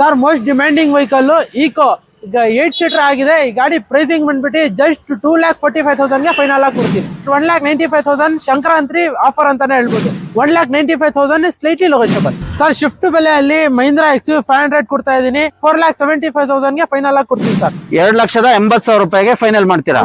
Sir most demanding vehicle Eeco ಈಗ 8 seater ಆಗಿದೆ. ಈ ಗಾಡಿ ಪ್ರೈಸಿಂಗ್ ಬಂದ್ಬಿಟ್ಟು ಜಸ್ಟ್ 2,45,000 ಗೆ ಫೈನಲ್ ಆಗಿ ಕೊಡ್ತೀನಿ. 1,95,000 ಸಂಕ್ರಾಂತಿ ಆಫರ್ ಅಂತಾನೆ ಹೇಳ್ಬೋದು. 1,95,000 ಸ್ಲೈಟ್ಲಿ ನೆಗೋಷಿಯಬಲ್. ಸರ್ ಶಿಫ್ಟ್ ಬೆಲೆಯಲ್ಲಿ ಮಹೀಂದ್ರಾ XUV500 ಕೊಡ್ತಾ ಇದೀನಿ. 4,75,000 ಗೆ ಫೈನಲ್ ಆಗಿ ಕೊಡ್ತೀನಿ ಸರ್. 2,80,000 ರೂಪಾಯಿಗೆ ಫೈನಲ್ ಮಾಡ್ತೀರಾ?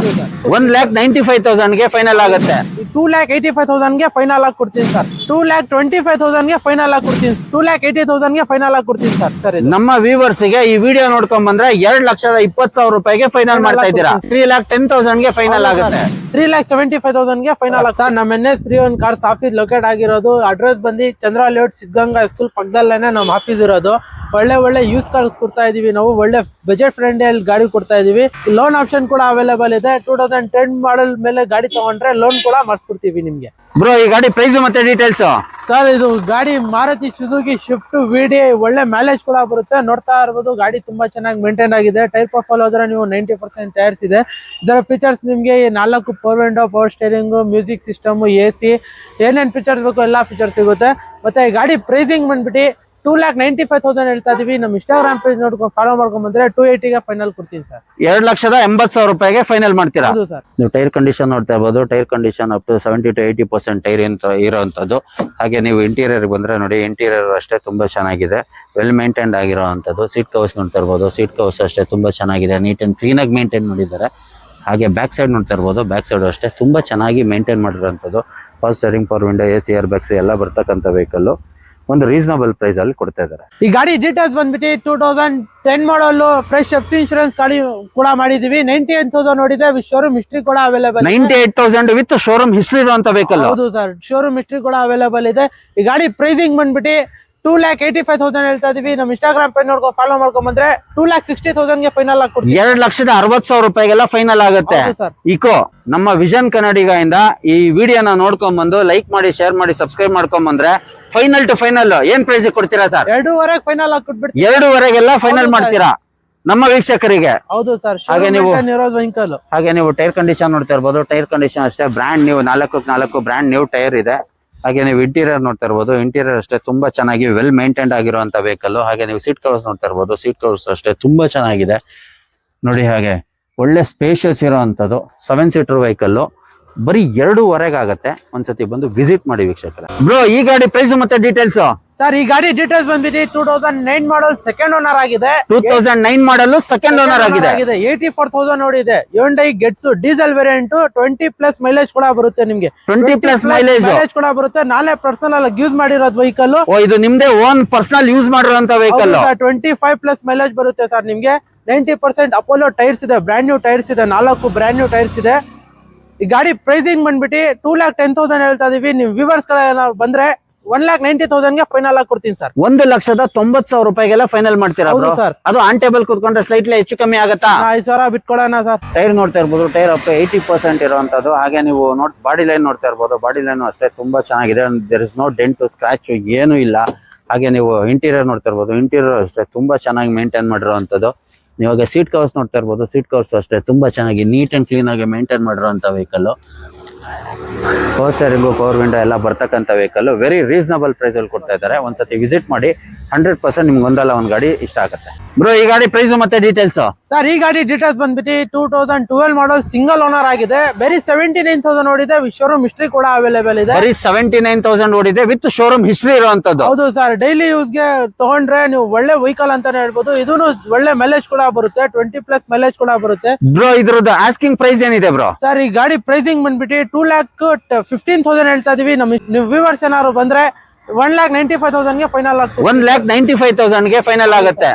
1,95,000 ಗೆ ಫೈನಲ್ ಆಗುತ್ತೆ. 2,85,000 ಗೆ ಫೈನಲ್ ಆಗಿ ಕೊಡ್ತೀನಿ ಸರ್. 2,25,000 ಗೆ ಫೈನಲ್ ಆಗಿ ಕೊಡ್ತೀನಿ. 2,80,000 ಗೆ ಫೈನಲ್ ಆಗಿ ಕೊಡ್ತೀನಿ ಸರ್. ನಮ್ಮ ವ್ಯೂವರ್ಸ್ ಗೆ ಈ ವಿಡಿಯೋ ನೋಡ್ಕೊಂಡ್ ಬಂದ್ರೆ 2,20,000 ರೂಪಾಯಿಗೆ ಫೈನಲ್ ಮಾಡ್ತಾ ಇದ್ದೀರಾ. 3,10,000 ಗೆ ಫೈನಲ್ ಆಗುತ್ತೆ. 3,75,000 ಗೆ ಫೈನಲ್ ಆಗುತ್ತೆ ಸರ್. ನಮ್ಮ NS 3-1 ಕಾರ್ಸ್ ಆಫೀಸ್ ಲೊಕೇಟ್ ಆಗಿರೋದು. ಅಡ್ರೆಸ್ ಬಂದು ಚಂದ್ರ ಲೇಔಟ್ ಸಿದ್ಧಗಂಗಾ ಸ್ಕೂಲ್ ಪಕ್ಕದಲ್ಲೇನೆ ನಮ್ಮ ಆಫೀಸ್ ಇರೋದು. ಒಳ್ಳೆ ಯೂಸ್ ಕಾರ್ಸ್ ಕೊಡ್ತಾ ಇದೀವಿ ನಾವು. ಒಳ್ಳೆ ಬಜೆಟ್ ಫ್ರೆಂಡ್ಲಿ ಗಾಡಿ ಕೊಡ್ತಾ ಇದೀವಿ. ಲೋನ್ ಆಪ್ಷನ್ ಕೂಡ ಅವೈಲೇಬಲ್ ಇದೆ. 2010 ಮಾಡಲ್ ಮೇಲೆ ಗಾಡಿ ತಗೊಂಡ್ರೆ ಲೋನ್ ಕೂಡ ಮಾಡಿಸ್ಕೊಡ್ತೀವಿ ನಿಮ್ಗೆ. ಬ್ರೋ ಈ ಗಾಡಿ ಪ್ರೈಸ್ ಮತ್ತೆ ಡೀಟೇಲ್ಸ್ ಸರ್ ಇದು ಗಾಡಿ ಮಾರುತಿ ಸುಜುಕಿ ಶಿಫ್ಟ್ VD ಒಳ್ಳೆ ಮೈಲೇಜ್ ಕೂಡ ಬರುತ್ತೆ. ನೋಡ್ತಾ ಇರ್ಬೋದು ಗಾಡಿ ತುಂಬಾ ಚೆನ್ನಾಗಿ ಮೇಂಟೈನ್ ಆಗಿದೆ. ಟೈರ್ ಪ್ರೊಫೈಲ್ ಹೋದ್ರೆ ನೀವು 90% ಟೈರ್ಸ್ ಇದೆ. ಇದರ ಫೀಚರ್ಸ್ ನಿಮ್ಗೆ 4 power window, power steering, music system, AC ಏನೇನ್ ಫೀಚರ್ಸ್ ಬೇಕು ಎಲ್ಲಾ ಫೀಚರ್ಸ್ ಸಿಗುತ್ತೆ. ಮತ್ತೆ ಈ ಗಾಡಿ ಪ್ರೈಸಿಂಗ್ ಬಂದ್ಬಿಟ್ಟು 2,95,000 ಹೇಳ್ತಾ ಇದೀವಿ. ನಮ್ಮ ಇನ್ಸ್ಟಾಗ್ರಾಮ್ ಪೇಜ್ ನೋಡ್ಕೊಂಡು ಫಾಲೋ ಮಾಡ್ಕೊಂಡ್ ಬಂದ್ರೆ 280 ಗೆ ಫೈನಲ್ ಕೊಡ್ತೀನಿ ಸರ್. 2,80,000 ರೂಪಾಯಿಗೆ ಫೈನಲ್ ಮಾಡ್ತೀರಾ? ಹೌದು ಸರ್. ನೀವು ಟೈರ್ ಕಂಡೀಷನ್ ನೋಡ್ತಾ ಇರ್ಬೋದು. Tyre condition up to 70 to 80% tyre ಇರೋಂಥದ್ದು. ಹಾಗೆ ನೀವು ಇಂಟೀರಿಯರ್ ಬಂದ್ರೆ ನೋಡಿ, ಇಂಟೀರಿಯರ್ ಅಷ್ಟೇ ತುಂಬಾ ಚೆನ್ನಾಗಿದೆ. ವೆಲ್ ಮೇಂಟೈನ್ಡ್ ಆಗಿರೋಂಥದ್ದು. ಸೀಟ್ ಕವರ್ಸ್ ನೋಡ್ತಾ ಇರ್ಬೋದು. ಸೀಟ್ ಕವರ್ಸ್ ಅಷ್ಟೇ ತುಂಬಾ ಚೆನ್ನಾಗಿದೆ. ನೀಟ್ ಅಂಡ್ ಕ್ಲೀನ್ ಆಗಿ ಮೇಂಟೈನ್ ಮಾಡಿದ್ದಾರೆ. ಹಾಗೆ ಬ್ಯಾಕ್ ಸೈಡ್ ನೋಡ್ತಾ ಇರ್ಬೋದು. ಬ್ಯಾಕ್ ಸೈಡ್ ಅಷ್ಟೇ ತುಂಬಾ ಚೆನ್ನಾಗಿ ಮೇಂಟೈನ್ ಮಾಡಿರೋಂಥದ್ದು. First steering, power window, AC, air bags ಎಲ್ಲ ಬರ್ತಕ್ಕಂಥ ವೆಹಿಕಲ್ ಒಂದು ರೀಸನಬಲ್ ಪ್ರೈಸ್ ಅಲ್ಲಿ ಕೊಡ್ತಾ ಇದ್ದಾರೆ. ಈ ಗಾಡಿ ಡೀಟೇಲ್ಸ್ ಬಂದ್ಬಿಟ್ಟು 2010 ಮಾಡಲ್ ಫ್ರೆಶ್ ಎಫ್ಟಿ ಇನ್ಶೂರೆನ್ಸ್ ಗಾಡಿ ಕೂಡ ಮಾಡಿದೀವಿ. 98,000 ನೋಡಿದೆ. ಶೋರೂಮ್ ಹಿಸ್ಟ್ರಿ ಕೂಡ ಅವೈಲೇಬಲ್. 98,000 ವಿತ್ ಶೋರೂಮ್ ಹಿಸ್ಟ್ರಿ ಇರುವಂತ ವೆಹಿಕಲ್. ಹೌದು ಸರ್, ಶೋರೂಮ್ ಹಿಸ್ಟ್ರಿ ಕೂಡ ಅವೈಲೇಬಲ್ ಇದೆ. ಈ ಗಾಡಿ ಪ್ರೈಸಿಂಗ್ ಬಂದ್ಬಿಟ್ಟು 2,85,000 ಹೇಳ್ತಾ ಇದೀವಿ. ನಮ್ಮ ಇನ್ಸ್ಟಾಗ್ರಾಮ್ ಪೇಜ್ ನೋಡ್ಕೊಂಡು ಫಾಲೋ ಮಾಡ್ಕೊಂಡ್ ಬಂದ್ರೆ 2,60,000 ಗೆ ಫೈನಲ್ ಆಗಿ ಕೊಡ್ತೀವಿ. 2,60,000 ರೂಪಾಯಿಗೆಲ್ಲ ಫೈನಲ್ ಆಗುತ್ತೆ. ಇಕೋ ನಮ್ಮ ವಿಷನ್ ಕನ್ನಡಿಗರಿಂದ ಈ ವಿಡಿಯೋನ ನೋಡ್ಕೊಂಡ್ ಬಂದು ಲೈಕ್ ಮಾಡಿ, ಶೇರ್ ಮಾಡಿ, ಸಬ್ಸ್ಕ್ರೈಬ್ ಮಾಡ್ಕೊಂಡ್ ಬಂದ್ರೆ ಫೈನಲ್ ಟು ಫೈನಲ್ ಏನ್ ಪ್ರೈಸ್ ಕೊಡ್ತೀರಾ ಸರ್? 2.5 ಫೈನಲ್ ಆಗಿ ಕೊಟ್ಬಿಡ್ತೀವಿ. 2.5 ಫೈನಲ್ ಮಾಡ್ತೀರಾ ನಮ್ಮ ವೀಕ್ಷಕರಿಗೆ? ಹೌದು ಸರ್. ಹಾಗೆ ನೀವು ಟೈರ್ ಕಂಡೀಷನ್ ನೋಡ್ತಾ ಇರ್ಬೋದು. ಟೈರ್ ಕಂಡೀಷನ್ ಅಷ್ಟೇ brand new, 4 brand new tyre ಇದೆ. ಹಾಗೆ ನೀವು ಇಂಟೀರಿಯರ್ ನೋಡ್ತಾ ಇರ್ಬೋದು. ಇಂಟೀರಿಯರ್ ಅಷ್ಟೇ ತುಂಬಾ ಚೆನ್ನಾಗಿ ವೆಲ್ ಮೇಂಟೈನ್ಡ್ ಆಗಿರುವಂತ ವೆಹಿಕಲ್. ಹಾಗೆ ನೀವು ಸೀಟ್ ಕವರ್ಸ್ ನೋಡ್ತಾ ಇರ್ಬೋದು. ಸೀಟ್ ಕವರ್ಸ್ ಅಷ್ಟೇ ತುಂಬಾ ಚೆನ್ನಾಗಿದೆ ನೋಡಿ. ಹಾಗೆ ಒಳ್ಳೆ ಸ್ಪೇಷಿಯಸ್ ಇರೋಂಥದ್ದು 7 ಸೀಟರ್ ವೆಹಿಕಲ್. ಬರೀ 2.5 ಆಗುತ್ತೆ. ಒಂದ್ಸತಿ ಬಂದು ವಿಸಿಟ್ ಮಾಡಿ ವೀಕ್ಷಕರೇ. ಬ್ರೋ ಈ ಗಾಡಿ ಪ್ರೈಸ್ ಮತ್ತೆ ಡೀಟೇಲ್ಸ್ ಸರ್? ಈ ಗಾಡಿ ಡೀಟೇಲ್ಸ್ ಬಂದ್ಬಿಟ್ಟು 2009 ಮಾಡಲ್ ಸೆಕೆಂಡ್ ಓನರ್ ಆಗಿದೆ. 2009 ಮಾಡಲ್ ಸೆಕೆಂಡ್ ಓನರ್ ಆಗಿದೆ. 84,000 ನೋಡಿದೆ. Hyundai Getz diesel variant 20+ mileage ಕೂಡ ಬರುತ್ತೆ ನಿಮ್ಗೆ. 20+ ಮೈಲೇಜ್ ಕೂಡ ಬರುತ್ತೆ. ನಾನೇ ಪರ್ಸನಲ್ ಯೂಸ್ ಮಾಡಿರೋದು ವೆಹಿಕಲ್. ಇದು ನಿಮ್ದೇ ಓನ್ ಪರ್ಸನಲ್ ಯೂಸ್ ಮಾಡಿರುವಂತ ವೆಹಿಕಲ್. 25+ ಮೈಲೇಜ್ ಬರುತ್ತೆ ಸರ್ ನಿಮ್ಗೆ. 90% ಅಪೋಲೋ ಟೈರ್ಸ್ ಇದೆ. ಬ್ರ್ಯಾಂಡ್ ನ್ಯೂ ಟೈರ್ಸ್ ಇದೆ. 4 ಬ್ರ್ಯಾಂಡ್ ನ್ಯೂ ಟೈರ್ಸ್ ಇದೆ. ಈ ಗಾಡಿ ಪ್ರೈಸಿಂಗ್ ಬಂದ್ಬಿಟ್ಟು 2,10,000 ಹೇಳ್ತಾ ಇದೀವಿ. ನೀವು ವ್ಯೂವರ್ಸ್ ಬಂದ್ರೆ 1,90,000 ಗೆ ಫೈನಲ್ ಆಗಿ ಕೊಡ್ತೀನಿ ಸರ್. 1,90,000 ರೂಪಾಯಿಗೆಲ್ಲ ಫೈನಲ್ ಮಾಡ್ತೀರಾ ಸರ್? ಅದು ಆನ್ ಟೇಬಲ್ ಕೂತ್ಕೊಂಡ್ರೆ ಸ್ಲೈಟ್ಲಿ ಹೆಚ್ಚು ಕಮ್ಮಿ ಆಗುತ್ತಾ? 5,000 ಬಿಟ್ಕೊಡೋಣ ಸರ್. ಟೈರ್ ನೋಡ್ತಾ ಇರ್ಬೋದು. ಟೈರ್ ಅಪ್ 80% ಇರುವಂತದ್ದು. ಹಾಗೆ ನೀವು ಬಾಡಿ ಲೈನ್ ನೋಡ್ತಾ ಇರ್ಬೋದು. ಬಾಡಿ ಲೈನ್ ಅಷ್ಟೇ ತುಂಬಾ ಚೆನ್ನಾಗಿದೆ. There is no dent, scratch ಏನು ಇಲ್ಲ. ಹಾಗೆ ನೀವು ಇಂಟೀರಿಯರ್ ನೋಡ್ತಾ ಇರ್ಬೋದು. ಇಂಟೀರಿಯರ್ ಅಷ್ಟೇ ತುಂಬಾ ಚೆನ್ನಾಗಿ ಮೇಂಟೈನ್ ಮಾಡಿರುವಂತದ್ದು. ನೀವಾಗ ಸೀಟ್ ಕವರ್ಸ್ ನೋಡ್ತಾ ಇರ್ಬೋದು. ಸೀಟ್ ಕವರ್ಸ್ ಅಷ್ಟೇ ತುಂಬಾ ಚೆನ್ನಾಗಿ ನೀಟ್ ಅಂಡ್ ಕ್ಲೀನ್ ಆಗಿ ಮೇಂಟೈನ್ ಮಾಡಿರುವಂತ vehicle. Power steering, power window ಎಲ್ಲ ಬರ್ತಕ್ಕಂಥ ವೆಹಿಕಲ್. ವೆರಿ ರೀಸನಬಲ್ ಪ್ರೈಸ್ ಅಲ್ಲಿ ಕೊಡ್ತಾ ಇದ್ದಾರೆ. ಒಂದ್ಸತಿ ವಿಸಿಟ್ ಮಾಡಿ. 100% ನಿಮ್ಗೆ ಒಂದಲ್ಲ ಒಂದ್ ಗಾಡಿ ಇಷ್ಟ ಆಗುತ್ತೆ. ಬ್ರೋ ಈ ಗಾಡಿ ಪ್ರೈಸ್ ಮತ್ತೆ ಡೀಟೇಲ್ಸ್ ಸರ್? ಈ ಗಾಡಿ ಡೀಟೇಲ್ಸ್ ಬಂದ್ಬಿಟ್ಟು 2012 ಮಾಡಲ್ ಸಿಂಗಲ್ ಓನರ್ ಆಗಿದೆ. ಬರೀ 79,000 ನೋಡಿದೆ. ಶೋರೂಮ್ ಹಿಸ್ಟ್ರಿ ಕೂಡ ಅವೈಲೇಬಲ್ ಇದೆ. ಬರೀ 79,000 ನೋಡಿದೆ ವಿತ್ ಶೋರೂಮ್ ಹಿಸ್ಟ್ರಿ ಇರುವಂತದ್ದು. ಹೌದು ಸರ್. ಡೈಲಿ ಯೂಸ್ ಗೆ ತಗೊಂಡ್ರೆ ನೀವು ಒಳ್ಳೆ ವೆಹಿಕಲ್ ಅಂತಾನೆ ಹೇಳ್ಬೋದು. ಇದನ್ನು ಒಳ್ಳೆ ಮೈಲೇಜ್ ಕೂಡ ಬರುತ್ತೆ. 20+ ಮೈಲೇಜ್ ಕೂಡ ಬರುತ್ತೆ. ಬ್ರೋ ಇದ್ರದ್ದು ಆಸ್ಕಿಂಗ್ ಪ್ರೈಸ್ ಏನಿದೆ ಬ್ರೋ? ಸರ್ ಈ ಗಾಡಿ ಪ್ರೈಸಿಂಗ್ ಬಂದ್ಬಿಟ್ಟು 2,15,000 ಹೇಳ್ತಾ ಇದೀವಿ. ನೀವು ವ್ಯೂವರ್ಸ್ ಏನಾದ್ರು ಬಂದ್ರೆ 1,95,000 ಗೆ ಫೈನಲ್ ಆಗುತ್ತೆ. 1,95,000 ಗೆ ಫೈನಲ್ ಆಗುತ್ತೆ.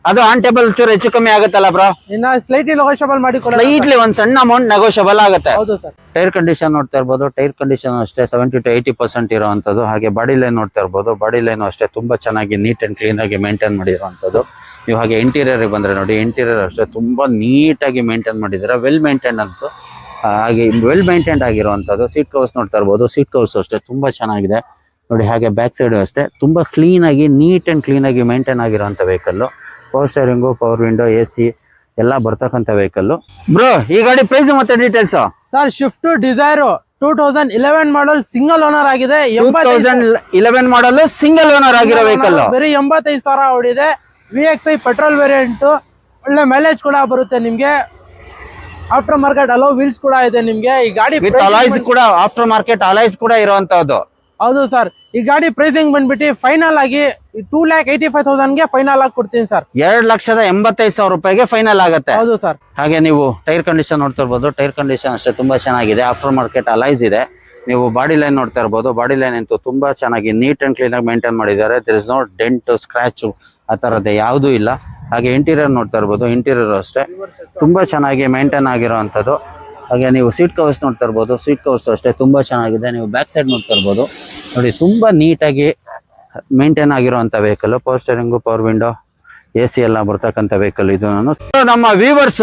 ಅದು ಆನ್ ಟೇಬಲ್ ಚೂರು ಹೆಚ್ಚು ಕಮ್ಮಿ ಆಗುತ್ತಲ್ಲ ಬ್ರೋ? ಇನ್ನ ಸ್ಲೈಟ್ಲಿ ನೆಗೋಷಿಯಬಲ್ ಮಾಡಿ ಸ್ಲೈಟ್ಲಿ ಒಂದ್ ಸಣ್ಣ ಅಮೌಂಟ್ ನೆಗೋಷಿಯಬಲ್ ಆಗುತ್ತೆ. ಹೌದು ಸರ್. ಟೈರ್ ಕಂಡೀಷನ್ ನೋಡ್ತಾ ಇರ್ಬೋದು. ಟೈರ್ ಕಂಡೀಷನ್ ಅಷ್ಟೇ 70 to 80% ಇರುವಂತದ್ದು. ಹಾಗೆ ಬಾಡಿ ಲೈನ್ ನೋಡ್ತಾ ಇರ್ಬೋದು. ಬಾಡಿ ಲೈನ್ ಅಷ್ಟೇ ತುಂಬಾ ಚೆನ್ನಾಗಿ ನೀಟ್ ಅಂಡ್ ಕ್ಲೀನ್ ಆಗಿ ಮೇಂಟೈನ್ ಮಾಡಿರುವಂತದ್ದು. ನೀವು ಹಾಗೆ ಇಂಟೀರಿಯರ್ ಬಂದ್ರೆ ನೋಡಿ. ಇಂಟೀರಿಯರ್ ಅಷ್ಟೇ ತುಂಬಾ ನೀಟ್ ಆಗಿ ಮೇಂಟೈನ್ ಮಾಡಿದ್ದಾರೆ. ವೆಲ್ ಮೇಂಟೈನ್ ಅಂತೂ. ಹಾಗೆ ವೆಲ್ ಮೇಂಟೈನ್ ಆಗಿರುವಂತದ್ದು. ಸೀಟ್ ಕವರ್ಸ್ ನೋಡ್ತಾ ಇರ್ಬೋದು. ಸೀಟ್ ಕವರ್ಸ್ ಅಷ್ಟೇ ತುಂಬಾ ಚೆನ್ನಾಗಿದೆ ನೋಡಿ. ಹಾಗೆ ಬ್ಯಾಕ್ ಸೈಡ್ ಅಷ್ಟೇ ತುಂಬಾ ಕ್ಲೀನ್ ಆಗಿ ನೀಟ್ ಅಂಡ್ ಕ್ಲೀನ್ ಆಗಿ ಮೇಂಟೈನ್ ಆಗಿರುವಂತ vehicle. Power steering, power window, AC ಎಲ್ಲ ಬರ್ತಕ್ಕಂಥ ವೆಹಿಕಲ್. ಬ್ರೋ ಈ ಗಾಡಿ ಪ್ರೈಸ್ ಮತ್ತೆ details sir? Swift Dzire 2011 model single owner ಆಗಿದೆ. 2011 ಮಾಡಲ್ ಸಿಂಗಲ್ ಓನರ್ ಆಗಿರೋ ವೆಹಿಕಲ್. ಬರೀ 85,000 ಓಡಿದೆ. VXi ಪೆಟ್ರೋಲ್ ವೇರಿಯಂಟ್, ಒಳ್ಳೆ ಮೈಲೇಜ್ ಕೂಡ ಬರುತ್ತೆ ನಿಮ್ಗೆ. ಆಫ್ಟರ್ ಮಾರ್ಕೆಟ್ ಅಲೋ ವೀಲ್ಸ್ ಕೂಡ ಇದೆ ನಿಮ್ಗೆ. ಈ ಗಾಡಿ ವಿತ್ ಅಲಾಯ್ಸ್ ಕೂಡ ಆಫ್ಟರ್ ಮಾರ್ಕೆಟ್ ಅಲಾಯ್ಸ್ ಕೂಡ ಇರುವಂತದ್ದು. ಹೌದು ಸರ್. ಈ ಗಾಡಿ ಪ್ರೈಸಿಂಗ್ ಬಂದ್ಬಿಟ್ಟು ಫೈನಲ್ ಆಗಿ 2,85,000 ಗೆ ಫೈನಲ್ ಆಗಿ ಕೊಡ್ತೀನಿ ಸರ್. 2,85,000 ರೂಪಾಯಿಗೆ ಫೈನಲ್ ಆಗುತ್ತೆ. ಹೌದು ಸರ್. ಹಾಗೆ ನೀವು ಟೈರ್ ಕಂಡೀಷನ್ ನೋಡ್ತಾ ಇರ್ಬೋದು. ಟೈರ್ ಕಂಡೀಷನ್ ಅಷ್ಟೇ ತುಂಬಾ ಚೆನ್ನಾಗಿದೆ. ಆಫ್ಟರ್ ಮಾರ್ಕೆಟ್ ಅಲೈಸ್ ಇದೆ. ನೀವು ಬಾಡಿ ಲೈನ್ ನೋಡ್ತಾ ಇರ್ಬೋದು. ಬಾಡಿ ಲೈನ್ ಅಂತೂ ತುಂಬಾ ಚೆನ್ನಾಗಿ ನೀಟ್ ಅಂಡ್ ಕ್ಲೀನ್ ಆಗಿ ಮೇಂಟೈನ್ ಮಾಡಿದ್ದಾರೆ. There is no dent, scratch ಆ ತರದ್ದು ಯಾವುದೂ ಇಲ್ಲ. ಹಾಗೆ ಇಂಟೀರಿಯರ್ ನೋಡ್ತಾ ಇರ್ಬೋದು. ಇಂಟೀರಿಯರ್ ಅಷ್ಟೇ ತುಂಬಾ ಚೆನ್ನಾಗಿ ಮೇಂಟೈನ್ ಆಗಿರುವಂತದ್ದು. ಹಾಗೆ ನೀವು ಸೀಟ್ ಕವರ್ಸ್ ನೋಡ್ತಾ ಇರ್ಬೋದು. ಸೀಟ್ ಕವರ್ಸ್ ಅಷ್ಟೇ ತುಂಬಾ ಚೆನ್ನಾಗಿದೆ. ನೀವು ಬ್ಯಾಕ್ ಸೈಡ್ ನೋಡ್ತಾ ಇರ್ಬೋದು ನೋಡಿ, ತುಂಬಾ ನೀಟಾಗಿ ಮೇಂಟೈನ್ ಆಗಿರುವಂತ vehicle. Power steering, power window, AC ಎಲ್ಲ ಬರ್ತಕ್ಕಂಥ ವೆಹಿಕಲ್ ಇದು. ನಮ್ಮ ವ್ಯೂವರ್ಸ್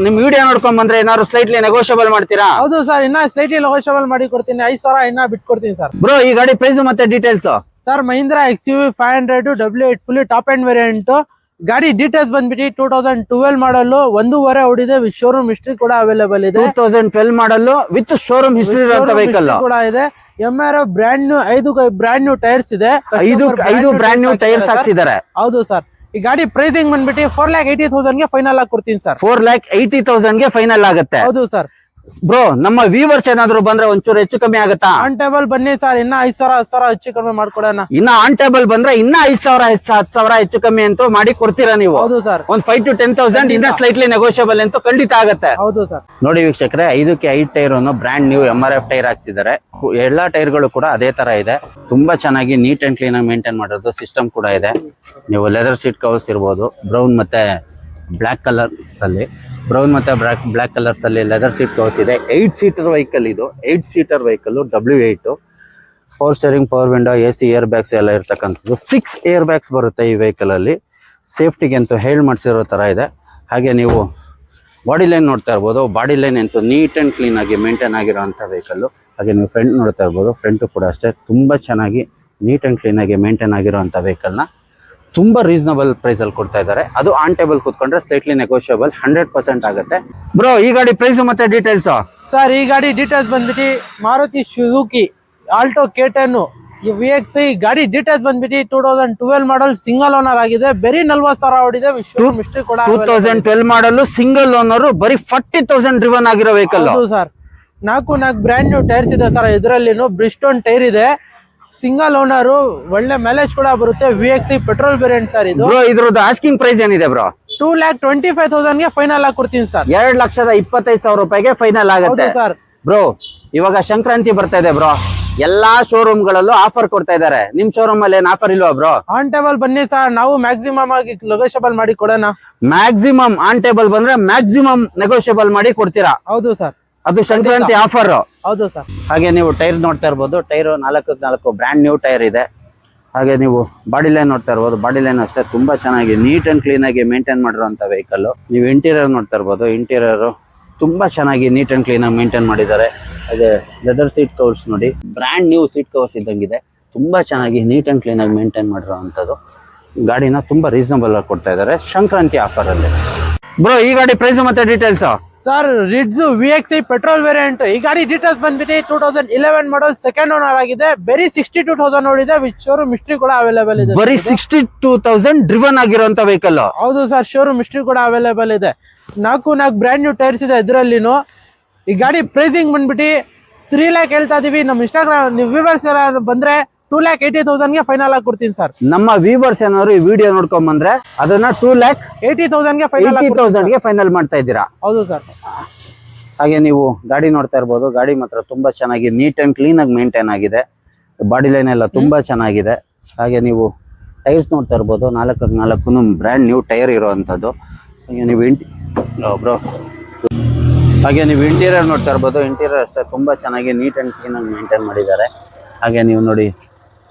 ನಿಮ್ ವಿಡಿಯೋ ನೋಡ್ಕೊಂಡ್ ಬಂದ್ರೆ ಏನಾದ್ರು ಸ್ಲೈಟ್ಲಿ ನೆಗೋಷಿಯಬಲ್ ಮಾಡ್ತೀರಾ? ಹೌದು ಸರ್, ಇನ್ನ ಸ್ಲೈಟ್ಲಿ ನೆಗೋಷಿಯಬಲ್ ಮಾಡಿ ಕೊಡ್ತೀನಿ. 5,000 ಇನ್ನ ಬಿಟ್ಕೊಡ್ತೀನಿ ಸರ್. ಬ್ರೋ, ಈ ಗಾಡಿ ಪ್ರೈಸ್ ಮತ್ತೆ details sir. Mahindra XUV 500 W8 fully top end variant. ಗಾಡಿ ಡೀಟೇಲ್ಸ್ ಬಂದ್ಬಿಟ್ಟು 2012 ಮಾಡಲ್, 1.5 ಓಡಿದೆ. ವಿತ್ ಶೋರೂಮ್ ಹಿಸ್ಟ್ರಿ ಕೂಡ ಅವೈಲೇಬಲ್ ಇದೆ. 2012 ಮಾಡಲ್ ವಿತ್ ಶೋರೂಮ್ ಹಿಸ್ಟ್ರಿ ಇರುವಂತ ವೆಹಿಕಲ್ ಕೂಡ ಇದೆ. MRF brand new 5 brand new tyres ಇದೆ. 5 ಬ್ರ್ಯಾಂಡ್ ನ್ಯೂ ಟೈರ್ಸ್ ಹಾಕ್ಸಿದ್ದಾರೆ. ಹೌದು ಸರ್. ಈ ಗಾಡಿ ಪ್ರೈಸಿಂಗ್ ಬಂದ್ಬಿಟ್ಟು 4,80,000 ಗೆ ಫೈನಲ್ ಆಗಿ ಕೊಡ್ತೀನಿ ಸರ್. 4,80,000 ಗೆ ಫೈನಲ್ ಆಗುತ್ತೆ. ಹೌದು ಸರ್. ಬ್ರೋ, ನಮ್ಮ ವ್ಯೂವರ್ಸ್ ಏನಾದ್ರು ಬಂದ್ರೆ ಒಂಚೂರು ಹೆಚ್ಚು ಕಮ್ಮಿ ಆಗುತ್ತಾ? ಆನ್ ಟೇಬಲ್ ಬನ್ನಿ ಸರ್, ಇನ್ನ 5,000 10,000 ಹೆಚ್ಚು ಕಮ್ಮಿ ಮಾಡ್ಕೊಡೋಣ. ಇನ್ನ ಆನ್ ಟೇಬಲ್ ಬಂದ್ರೆ ಇನ್ನ 5,000 10,000 ಹೆಚ್ಚು ಕಮ್ಮಿ ಅಂತೂ ಮಾಡಿ ಕೊಡ್ತೀರಾ ನೀವು? ಹೌದು ಸರ್. ಒಂದ್ 5 to 10,000 ಇನ್ನ ಸ್ಲೈಟ್ಲಿ ನೆಗೋಷಿಯಬಲ್ ಅಂತೂ ಖಂಡಿತ ಆಗುತ್ತೆ. ಹೌದು ಸರ್. ನೋಡಿ ವೀಕ್ಷಕರೇ, 5ಕ್ಕೆ 5 tyre brand new MRF tyre ಹಾಕ್ಸಿದ್ದಾರೆ. ಎಲ್ಲಾ ಟೈರ್ಗಳು ಕೂಡ ಅದೇ ತರ ಇದೆ. ತುಂಬಾ ಚೆನ್ನಾಗಿ ನೀಟ್ ಅಂಡ್ ಕ್ಲೀನ್ ಆಗಿ ಮೇಂಟೈನ್ ಮಾಡೋದು ಸಿಸ್ಟಮ್ ಕೂಡ ಇದೆ. ನೀವು ಲೆದರ್ ಸೀಟ್ ಕವರ್ಸ್ ಇರ್ಬೋದು. ಬ್ರೌನ್ ಮತ್ತೆ ಬ್ಲಾಕ್ ಕಲರ್ಸ್ ಅಲ್ಲಿ ಬ್ಲಾಕ್ ಕಲರ್ಸ್ ಅಲ್ಲಿ ಲೆದರ್ ಸೀಟ್ ಕವರ್ಸ್ ಇದೆ. 8 ಸೀಟರ್ ವೆಹಿಕಲ್ ಇದು. 8 seater vehicle W8. Power steering, power window, AC, air bags ಎಲ್ಲ ಇರ್ತಕ್ಕಂಥದ್ದು. 6 ಏರ್ ಬ್ಯಾಗ್ಸ್ ಬರುತ್ತೆ ಈ ವೆಹಿಕಲ್ ಅಲ್ಲಿ. ಸೇಫ್ಟಿಗೆ ಅಂತೂ ಹೇಳಿ ಮಾಡಿಸಿರೋ ತರ ಇದೆ. ಹಾಗೆ ನೀವು ಬಾಡಿ ಲೈನ್ ನೋಡ್ತಾ ಇರ್ಬೋದು. ಬಾಡಿ ಲೈನ್ ಅಂತೂ ನೀಟ್ ಅಂಡ್ ಕ್ಲೀನ್ ಆಗಿ ಮೇಂಟೈನ್ ಆಗಿರೋಂಥ ವೆಹಿಕಲ್. ಹಾಗೆ ನೀವು ಫ್ರಂಟ್ ನೋಡ್ತಾ ಇರ್ಬೋದು. ಫ್ರಂಟ್ ಕೂಡ ಅಷ್ಟೇ ತುಂಬಾ ಚೆನ್ನಾಗಿ ನೀಟ್ ಅಂಡ್ ಕ್ಲೀನ್ ಆಗಿ ಮೇಂಟೈನ್ ಆಗಿರೋಂಥ ವೆಹಿಕಲ್ನ ತುಂಬಾ ರೀಸನಬಲ್ ಪ್ರೈಸ್ ಅಲ್ಲಿ ಕೊಡ್ತಾ ಇದ್ದಾರೆ. ಅದು ಆನ್ ಟೇಬಲ್ ಕೂತ್ಕೊಂಡ್ರೆ ಸ್ಲೈಟ್ಲಿ ನೆಗೋಷಿಯಬಲ್ 100% ಆಗುತ್ತೆ. ಬ್ರೋ, ಈ ಗಾಡಿ ಪ್ರೈಸ್ ಮತ್ತೆ ಡೀಟೇಲ್ಸ್ ಸರ್. ಈ ಗಾಡಿ ಡೀಟೇಲ್ಸ್ ಬಂದ್ಬಿಟ್ಟು Maruti Suzuki Alto K10 VXi ಗಾಡಿ ಡೀಟೇಲ್ಸ್ ಬಂದ್ಬಿಟ್ಟು 2012 ಮಾಡಲ್, ಸಿಂಗಲ್ ಓನರ್ ಆಗಿದೆ. ಬರೀ 40,000 ಓಡಿದೆ. ಶೋರೂಮ್ ಹಿಸ್ಟ್ರಿ ಕೂಡ 2012 ಮಾಡಲ್, ಸಿಂಗಲ್ ಓನರ್, ಬರೀ 40,000 ಡ್ರಿವನ್ ಆಗಿರೋ ವೆಹಿಕಲ್. ಹೌದು ಸರ್. 4 ಬ್ರ್ಯಾಂಡ್ ನ್ಯೂ ಟೈರ್ಸ್ ಇದೆ ಸರ್. ಇದರಲ್ಲಿನೂ ಬ್ರಿಸ್ಟೋನ್ ಟೈರ್ ಇದೆ. ಸಿಂಗಲ್ ಓನರ್, ಒಳ್ಳೆ ಮೈಲೇಜ್ ಕೂಡ ಬರುತ್ತೆ. VXi ಪೆಟ್ರೋಲ್ ವೇರಿಯಂಟ್ ಸರ್ ಇದು. ಬ್ರೋ, ಇದ್ರದ್ದು ಆಸ್ಕಿಂಗ್ ಪ್ರೈಸ್ ಏನಿದೆ ಬ್ರೋ? 2,25,000 ಗೆ ಫೈನಲ್ ಆಗಿ ಕೊಡ್ತೀನಿ ಸರ್. 2,25,000 ರೂಪಾಯಿಗೆ ಫೈನಲ್ ಆಗುತ್ತೆ ಸರ್. ಬ್ರೋ, ಇವಾಗ ಸಂಕ್ರಾಂತಿ ಬರ್ತಾ ಇದೆ ಬ್ರೋ. ಎಲ್ಲಾ ಶೋರೂಮ್ ಗಳಲ್ಲೂ ಆಫರ್ ಕೊಡ್ತಾ ಇದಾರೆ. ನಿಮ್ ಶೋರೂಮ್ ಅಲ್ಲಿ ಏನ್ ಆಫರ್ ಇಲ್ವಾ ಬ್ರೋ? ಆನ್ ಟೇಬಲ್ ಬನ್ನಿ ಸರ್, ನಾವು ಮ್ಯಾಕ್ಸಿಮಮ್ ಆಗಿ ನೆಗೋಷಿಯಬಲ್ ಮಾಡಿ ಕೊಡೋಣ. ಮ್ಯಾಕ್ಸಿಮಮ್ ಆನ್ ಟೇಬಲ್ ಬಂದ್ರೆ ಮ್ಯಾಕ್ಸಿಮಮ್ ನೆಗೋಷಿಯಬಲ್ ಮಾಡಿ ಕೊಡ್ತೀರಾ? ಹೌದು ಸರ್. ಅದು ಸಂಕ್ರಾಂತಿ ಆಫರ್. ಹೌದು ಸರ್. ಹಾಗೆ ನೀವು ಟೈರ್ ನೋಡ್ತಾ ಇರ್ಬೋದು. ಟೈರ್ 4 ಬ್ರ್ಯಾಂಡ್ ನ್ಯೂ ಟೈರ್ ಇದೆ. ಹಾಗೆ ನೀವು ಬಾಡಿ ಲೈನ್ ನೋಡ್ತಾ ಇರ್ಬೋದು. ಬಾಡಿ ಲೈನ್ ಅಷ್ಟೇ ತುಂಬಾ ಚೆನ್ನಾಗಿ ನೀಟ್ ಅಂಡ್ ಕ್ಲೀನ್ ಆಗಿ ಮೇಂಟೈನ್ ಮಾಡಿರುವಂತ ವೆಹಿಕಲ್. ನೀವು ಇಂಟೀರಿಯರ್ ನೋಡ್ತಾ ಇರ್ಬೋದು. ಇಂಟೀರಿಯರ್ ತುಂಬಾ ಚೆನ್ನಾಗಿ ನೀಟ್ ಅಂಡ್ ಕ್ಲೀನ್ ಆಗಿ ಮೇಂಟೈನ್ ಮಾಡಿದ್ದಾರೆ. ಹಾಗೆ ಲೆದರ್ ಸೀಟ್ ಕವರ್ಸ್ ನೋಡಿ, ಬ್ರ್ಯಾಂಡ್ ನ್ಯೂ ಸೀಟ್ ಕವರ್ಸ್ ಇದ್ದಂಗಿದೆ. ತುಂಬಾ ಚೆನ್ನಾಗಿ ನೀಟ್ ಅಂಡ್ ಕ್ಲೀನ್ ಆಗಿ ಮೇಂಟೈನ್ ಮಾಡಿರುವಂತದ್ದು. ಗಾಡಿನ ತುಂಬಾ ರೀಸನಬಲ್ ಆಗಿ ಕೊಡ್ತಾ ಇದ್ದಾರೆ ಸಂಕ್ರಾಂತಿ ಆಫರ್ ಅಲ್ಲಿ. ಬ್ರೋ, ಈ ಗಾಡಿ ಪ್ರೈಸ್ ಮತ್ತೆ details sir. Ridge VXi petrol variant. ಈ ಗಾಡಿ ಡೀಟೇಲ್ಸ್ ಬಂದ್ಬಿಟ್ಟು 2011 ಮಾಡಲ್, ಸೆಕೆಂಡ್ ಓನರ್ ಆಗಿದೆ. ಬರೀ 62,000 ಓಡಿದೆ. ವಿತ್ ಶೋರೂಮ್ ಹಿಸ್ಟ್ರಿ ಕೂಡ ಅವೈಲೇಬಲ್ ಇದೆ. ಬರೀ 62,000 ಡ್ರಿವನ್ ಆಗಿರುವಂತ ವೆಹಿಕಲ್. ಹೌದು ಸರ್. ಶೋರೂಮ್ ಹಿಸ್ಟ್ರಿ ಕೂಡ ಅವೈಲೇಬಲ್ ಇದೆ. 4 ಬ್ರ್ಯಾಂಡ್ ನ್ಯೂ ಟೈರ್ಸ್ ಇದೆ ಇದರಲ್ಲಿನೂ. ಈ ಗಾಡಿ ಪ್ರೈಸಿಂಗ್ ಬಂದ್ಬಿಟ್ಟು 3 ಲ್ಯಾಕ್ ಹೇಳ್ತಾ ಇದೀವಿ. ನಮ್ಮ ಇನ್ಸ್ಟಾಗ್ರಾಮ್ ನೀವು ವ್ಯೂವರ್ಸ್ ಬಂದ್ರೆ 2,80,000 ಗೆ ಫೈನಲ್ ಆಗಿ ಕೊಡ್ತೀನಿ ಸರ್. ನಮ್ಮ ವ್ಯೂವರ್ಸ್ ಏನಾದ್ರು ಈ ವಿಡಿಯೋ ನೋಡ್ಕೊಂಡ್ ಬಂದ್ರೆ ಅದನ್ನ 2,80,000 ಗೆ ಫೈನಲ್ ಮಾಡ್ತಾ ಇದ್ದೀರಾ? ಹೌದು ಸರ್. ಹಾಗೆ ನೀವು ಗಾಡಿ ನೋಡ್ತಾ ಇರ್ಬೋದು. ಗಾಡಿ ಮಾತ್ರ ತುಂಬಾ ಚೆನ್ನಾಗಿ ನೀಟ್ ಅಂಡ್ ಕ್ಲೀನ್ ಆಗಿ ಮೇಂಟೈನ್ ಆಗಿದೆ. ಬಾಡಿ ಲೈನ್ ಎಲ್ಲ ತುಂಬಾ ಚೆನ್ನಾಗಿದೆ. ಹಾಗೆ ನೀವು ಟೈರ್ಸ್ ನೋಡ್ತಾ ಇರ್ಬೋದು. 4 ಬ್ರ್ಯಾಂಡ್ ನ್ಯೂ ಟೈರ್ ಇರುವಂತದ್ದು. ಹಾಗೆ ನೀವು ಇಂಟೀರಿಯರ್ ನೋಡ್ತಾ ಇರ್ಬೋದು. ಇಂಟೀರಿಯರ್ ಅಷ್ಟೇ ತುಂಬಾ ಚೆನ್ನಾಗಿ ನೀಟ್ ಅಂಡ್ ಕ್ಲೀನ್ ಆಗಿ ಮೇಂಟೈನ್ ಮಾಡಿದ್ದಾರೆ. ಹಾಗೆ ನೀವು ನೋಡಿ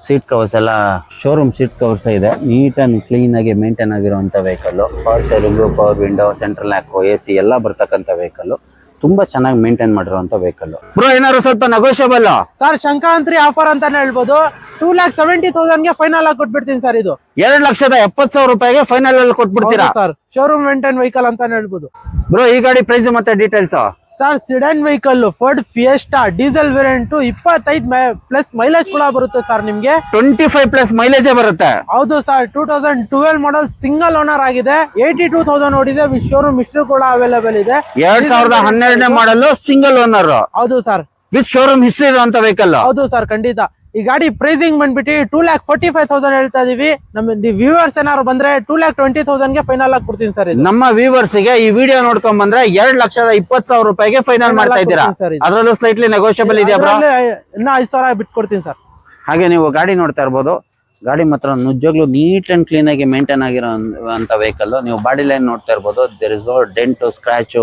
ಸೀಟ್ ಕವರ್ಸ್ ಎಲ್ಲ ಶೋರೂಮ್ ಸೀಟ್ ಕವರ್ಸ್ ಇದೆ. ನೀಟ್ ಅಂಡ್ ಕ್ಲೀನ್ ಆಗಿ ಮೇಂಟೈನ್ ಆಗಿರುವಂತ vehicle. Power steering, power window, central lock, AC ಎಲ್ಲ ಬರ್ತಕ್ಕಂಥ ವೆಹಿಕಲ್. ತುಂಬಾ ಚೆನ್ನಾಗಿ ಮೇಂಟೈನ್ ಮಾಡಿರುವಂತ ವೆಹಿಕಲ್. ಬ್ರೋ, ಏನಾದ್ರು ಸ್ವಲ್ಪ ನೆಗೋಷಿಯಬಲ್ ಸರ್? ಸಂಕ್ರಾಂತಿ ಆಫರ್ ಅಂತಾನೆ ಹೇಳ್ಬೋದು. 2,70,000 ಗೆ ಫೈನಲ್ ಆಗಿ ಕೊಟ್ಬಿಡ್ತೀನಿ ಸರ್. ಇದು 2,70,000 ರೂಪಾಯಿಗೆ ಫೈನಲ್ ಅಲ್ಲಿ ಕೊಟ್ಬಿಡ್ತೀರಾ ಸರ್? ಶೋರೂಮ್ ಮೇಂಟೈನ್ ವೆಹಿಕಲ್ ಅಂತಾನೆ ಹೇಳ್ಬೋದು. ಬ್ರೋ ಈ ಗಾಡಿ ಪ್ರೈಸ್ ಮತ್ತೆ details? Sir ಸಿಡನ್ vehicle Ford fiesta diesel variant 25+ mileage ಕೂಡ ಬರುತ್ತೆ ಸರ್ ನಿಮ್ಗೆ. 25+ ಮೈಲೇಜ್ ಬರುತ್ತೆ. ಹೌದು ಸರ್, 2012 ಮಾಡಲ್ ಸಿಂಗಲ್ ಓನರ್ ಆಗಿದೆ. 82,000 ಓಡಿದೆ. ವಿತ್ ಶೋರೂಮ್ ಹಿಸ್ಟ್ರಿ ಕೂಡ ಅವೈಲೇಬಲ್ ಇದೆ. 2012 ಮಾಡಲ್ ಸಿಂಗಲ್ ಓನರ್. ಹೌದು ಸರ್, ವಿತ್ ಶೋರೂಮ್ ಹಿಸ್ಟ್ರಿ ಇರುವಂತ ವೆಹಿಕಲ್. ಹೌದು ಸರ್, ಖಂಡಿತ. ಈ ಗಾಡಿ ಪ್ರೈಸಿಂಗ್ ಬಂದ್ಬಿಟ್ಟು 2,45,000 ಹೇಳ್ತಾ ಇದೀವಿ. ನಮ್ಮ ವ್ಯೂವರ್ಸ್ ಏನಾದ್ರು ಬಂದ್ರೆ 2,20,000 ಫೈನಲ್ ಆಗಿ ಕೊಡ್ತೀನಿ ಸರ್. ನಮ್ಮ ವ್ಯೂವರ್ಸ್ ಗೆ ಈ ವಿಡಿಯೋ ನೋಡ್ಕೊಂಡ್ ಬಂದ್ರೆ 2,20,000 ರೂಪಾಯಿಗೆ ಫೈನಲ್ ಮಾಡ್ತಾ ಇದ್ದೀರಾ. ಅದರಲ್ಲೂ ಸ್ಲೈಟ್ಲಿ ನೆಗೋಷಿಯಬಲ್ ಇದೆಯಾ ಬ್ರೋ? ಇನ್ನ 5,000 ಬಿಟ್ಕೊಡ್ತೀನಿ ಸರ್. ಹಾಗೆ ನೀವು ಗಾಡಿ ನೋಡ್ತಾ ಇರ್ಬೋದು. ಗಾಡಿ ಮಾತ್ರ ನಿಜವಾಗ್ಲೂ ನೀಟ್ ಅಂಡ್ ಕ್ಲೀನ್ ಆಗಿ ಮೇಂಟೈನ್ ಆಗಿರೋಂತ ವೆಹಿಕಲ್. ನೀವು ಬಾಡಿ ಲೈನ್ ನೋಡ್ತಾ ಇರ್ಬೋದು. There is no dent, scratch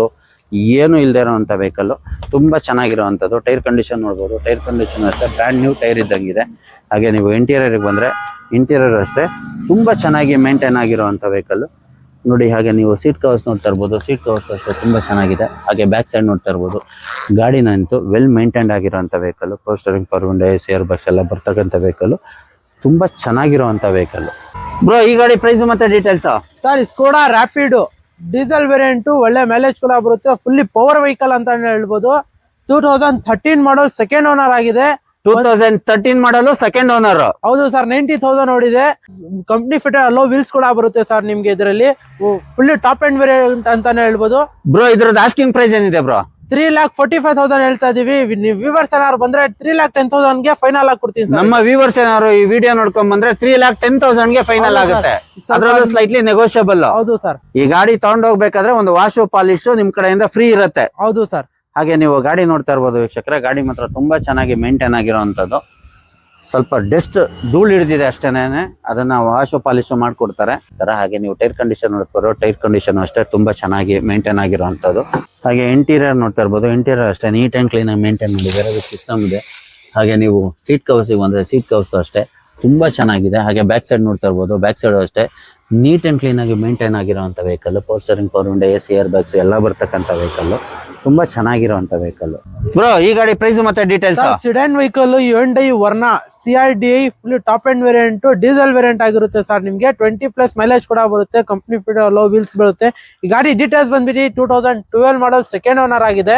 ಏನು ಇಲ್ಲದೆ ಇರೋಂಥ ವೆಹಿಕಲ್. ತುಂಬಾ ಚೆನ್ನಾಗಿರುವಂಥದ್ದು. ಟೈರ್ ಕಂಡೀಷನ್ ನೋಡ್ಬೋದು. ಟೈರ್ ಕಂಡೀಷನ್ ಅಷ್ಟೇ ಬ್ರ್ಯಾಂಡ್ ನ್ಯೂ ಟೈರ್ ಇದ್ದಂಗಿದೆ. ಹಾಗೆ ನೀವು ಇಂಟೀರಿಯರ್ಗೆ ಬಂದರೆ ಇಂಟೀರಿಯರ್ ಅಷ್ಟೇ ತುಂಬ ಚೆನ್ನಾಗಿ ಮೇಂಟೈನ್ ಆಗಿರುವಂಥ ವೆಹಿಕಲ್ ನೋಡಿ. ಹಾಗೆ ನೀವು ಸೀಟ್ ಕವರ್ಸ್ ನೋಡ್ತಾ ಇರ್ಬೋದು. ಸೀಟ್ ಕವರ್ಸ್ ಅಷ್ಟೇ ತುಂಬ ಚೆನ್ನಾಗಿದೆ. ಹಾಗೆ ಬ್ಯಾಕ್ ಸೈಡ್ ನೋಡ್ತಾ ಇರ್ಬೋದು. ಗಾಡಿನಂತೂ ವೆಲ್ ಮೇಂಟೈನ್ಡ್ ಆಗಿರೋಂಥ vehicle. Power steering, power window, AC, air bags ಎಲ್ಲ ಬರ್ತಕ್ಕಂಥ ವೆಹಿಕಲ್. ತುಂಬ ಚೆನ್ನಾಗಿರುವಂಥ ವೆಹಿಕಲ್. ಬ್ರೋ ಈ ಗಾಡಿ ಪ್ರೈಸ್ ಮತ್ತೆ details? Sir Skoda rapid diesel variant, ಒಳ್ಳೆ ಮೈಲೇಜ್ ಕೂಡ ಬರುತ್ತೆ. ಫುಲ್ಲಿ ಪವರ್ ವೆಹಿಕಲ್ ಅಂತ ಹೇಳ್ಬೋದು. 2013 ಮಾಡಲ್ ಸೆಕೆಂಡ್ ಓನರ್ ಆಗಿದೆ. 2013 ಮಾಡಲು ಸೆಕೆಂಡ್ ಓನರ್. ಹೌದು ಸರ್, 90,000 ಓಡಿದೆ. ಕಂಪ್ನಿ ಫಿಟ್ ಅಲೋ ವೀಲ್ಸ್ ಕೂಡ ಬರುತ್ತೆ ಸರ್ ನಿಮ್ಗೆ. ಇದರಲ್ಲಿ ಫುಲ್ಲಿ ಟಾಪ್ ಅಂಡ್ ವೇರಿಯಂಟ್ ಅಂತಾನೆ ಹೇಳ್ಬೋದು. ಬ್ರೋ ಇದ್ರದ್ದು ಆಸ್ಕಿಂಗ್ ಪ್ರೈಸ್ ಏನಿದೆ ಬ್ರೋ? 3,45,000 ಹೇಳ್ತಾ ಇದೀವಿ. ನೀವು ವ್ಯೂವರ್ಸ್ ಏನಾದ್ರು ಬಂದ್ರೆ 3,10,000 ಫೈನಲ್ ಆಗಿ ಕೊಡ್ತೀನಿ ಸರ್. ನಮ್ಮ ವ್ಯೂವರ್ಸ್ ಏನಾದ್ರು ಈ ವಿಡಿಯೋ ನೋಡ್ಕೊಂಡ್ ಬಂದ್ರೆ 3,10,000 ಫೈನಲ್ ಆಗುತ್ತೆ. ಅದರಲ್ಲೂ ಸ್ಲೈಟ್ಲಿ ನೆಗೋಷಿಯಬಲ್. ಹೌದು ಸರ್. ಈ ಗಾಡಿ ತಗೊಂಡ್ ಹೋಗ್ಬೇಕಾದ್ರೆ ಒಂದು ವಾಶ್ ಪಾಲಿಶ್ ನಿಮ್ ಕಡೆಯಿಂದ ಫ್ರೀ ಇರುತ್ತೆ. ಹೌದು ಸರ್. ಹಾಗೆ ನೀವು ಗಾಡಿ ನೋಡ್ತಾ ಇರ್ಬೋದು ವೀಕ್ಷಕರೇ. ಗಾಡಿ ಮಾತ್ರ ತುಂಬಾ ಚೆನ್ನಾಗಿ ಮೇಂಟೈನ್ ಆಗಿರೋಂಥದ್ದು. ಸ್ವಲ್ಪ ಡಸ್ಟ್ ಧೂಳು ಹಿಡಿದಿದೆ ಅಷ್ಟೇನೆ, ಅದನ್ನ ವಾಶ್ ಪಾಲಿಶ್ ಮಾಡ್ಕೊಡ್ತಾರೆ. ಹಾಗೆ ನೀವು ಟೈರ್ ಕಂಡೀಷನ್ ನೋಡ್ತಾರೋ, ಟೈರ್ ಕಂಡೀಷನ್ ಅಷ್ಟೇ ತುಂಬಾ ಚೆನ್ನಾಗಿ ಮೇಂಟೈನ್ ಆಗಿರೋಂಥದ್ದು. ಹಾಗೆ ಇಂಟೀರಿಯರ್ ನೋಡ್ತಾ ಇರ್ಬೋದು. ಇಂಟೀರಿಯರ್ ಅಷ್ಟೇ ನೀಟ್ ಅಂಡ್ ಕ್ಲೀನ್ ಆಗಿ ಮೇಂಟೈನ್ ಮಾಡಿದ್ದಾರೆ. ವಿತ್ ಸಿಸ್ಟಮ್ ಇದೆ. ಹಾಗೆ ನೀವು ಸೀಟ್ ಕವರ್ಸಿಗೆ ಬಂದ್ರೆ ಸೀಟ್ ಕವರ್ಸ್ ಅಷ್ಟೇ ತುಂಬಾ ಚೆನ್ನಾಗಿದೆ. ಹಾಗೆ ಬ್ಯಾಕ್ ಸೈಡ್ ನೋಡ್ತಾ ಇರ್ಬೋದು. ಬ್ಯಾಕ್ ಸೈಡ್ ಅಷ್ಟೇ ನೀಟ್ ಅಂಡ್ ಕ್ಲೀನ್ ಆಗಿ ಮೇಂಟೈನ್ ಆಗಿರೋಂಥ vehicle. Power steering, power window, AC, air bags ಎಲ್ಲ ಬರ್ತಕ್ಕಂಥ ವೆಹಿಕಲ್. ತುಂಬಾ ಚೆನ್ನಾಗಿರುವಂತ ವೆಹಿಕಲ್. ಬ್ರೋ ಈ ಗಾಡಿ ಪ್ರೈಸ್ ಮತ್ತೆ details? ಸಿಡನ್ vehicle Hyundai Verna CRDI full top end variant, diesel variant ಆಗಿರುತ್ತೆ ಸರ್ ನಿಮ್ಗೆ. 20+ ಮೈಲೇಜ್ ಕೂಡ ಬರುತ್ತೆ. ಕಂಪ್ನಿ ಫಿಟ್ ಲೋ ವೀಲ್ಸ್ ಬರುತ್ತೆ. ಈ ಗಾಡಿ ಡೀಟೇಲ್ಸ್ ಬಂದ್ಬಿಟ್ಟು 2012 ಮಾಡಲ್ ಸೆಕೆಂಡ್ ಓನರ್ ಆಗಿದೆ.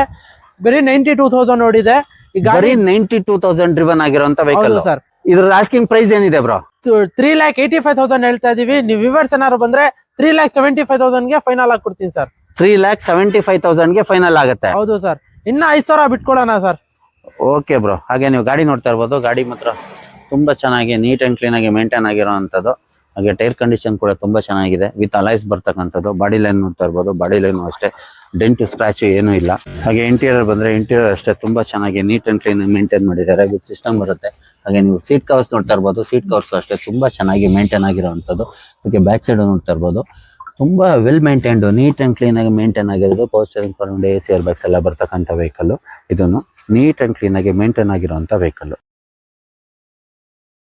ಬರೀ 92,000 ಓಡಿದೆ. ಈ ಗಾಡಿ 92,000 ಡ್ರಿವನ್ ಆಗಿರುವಂತ ವೆಹಿಕಲ್ ಸರ್. ಇದ್ರ ಆಸ್ಕಿಂಗ್ ಪ್ರೈಸ್ ಏನಿದೆ ಬ್ರೋ? 3,85,000 ಹೇಳ್ತಾ ಇದೀವಿ. ನೀವು ವ್ಯೂವರ್ಸ್ ಏನಾದ್ರು ಬಂದ್ರೆ 3,75,000 ಫೈನಲ್ ಆಗಿ ಕೊಡ್ತೀನಿ ಸರ್. 3,75,000 ಫೈನಲ್ ಆಗುತ್ತೆ. ಹೌದು ಸರ್, ಇನ್ನ 5,000 ಬಿಟ್ಕೊಡೋಣ ಸರ್. Okay bro. ಹಾಗೆ ನೀವು ಗಾಡಿ ನೋಡ್ತಾ ಇರ್ಬೋದು. ಗಾಡಿ ಮಾತ್ರ ತುಂಬಾ ಚೆನ್ನಾಗಿ ನೀಟ್ ಅಂಡ್ ಕ್ಲೀನ್ ಆಗಿ ಮೇಂಟೈನ್ ಆಗಿರೋಂಥದ್ದು. ಹಾಗೆ ಟೈರ್ ಕಂಡೀಷನ್ ಕೂಡ ತುಂಬಾ ಚೆನ್ನಾಗಿದೆ. ವಿತ್ ಅಲೈಸ್ ಬರ್ತಕ್ಕಂಥದ್ದು. ಬಾಡಿ ಲೈನ್ ನೋಡ್ತಾ ಇರ್ಬೋದು. ಬಾಡಿ ಲೈನ್ ಅಷ್ಟೇ ಡೆಂಟ್, ಸ್ಕ್ರಾಚ್ ಏನೂ ಇಲ್ಲ. ಹಾಗೆ ಇಂಟೀರಿಯರ್ ಬಂದ್ರೆ ಇಂಟೀರಿಯರ್ ಅಷ್ಟೇ ತುಂಬಾ ಚೆನ್ನಾಗಿ ನೀಟ್ ಅಂಡ್ ಕ್ಲೀನ್ ಮೇಂಟೈನ್ ಮಾಡಿದ್ದಾರೆ. ವಿತ್ ಸಿಸ್ಟಮ್ ಬರುತ್ತೆ. ಹಾಗೆ ನೀವು ಸೀಟ್ ಕವರ್ಸ್ ನೋಡ್ತಾ ಇರ್ಬೋದು. ಸೀಟ್ ಕವರ್ಸ್ ಅಷ್ಟೇ ತುಂಬಾ ಚೆನ್ನಾಗಿ ಮೇಂಟೈನ್ ಆಗಿರೋಂಥದ್ದು. ಹಾಗೆ ಬ್ಯಾಕ್ ಸೈಡ್ ನೋಡ್ತಾ ಇರ್ಬೋದು. ತುಂಬಾ well maintained, neat and clean ಆಗಿ ಮೇಂಟೈನ್ ಆಗಿರೋದು. Power steering, power window, AC, air bags ಎಲ್ಲ ಬರ್ತಕ್ಕಂಥ ವೆಹಿಕಲ್. ಇದನ್ನು ನೀಟ್ ಅಂಡ್ ಕ್ಲೀನ್ ಆಗಿ ಮೇಂಟೈನ್ ಆಗಿರುವಂತ ವೆಹಿಕಲ್.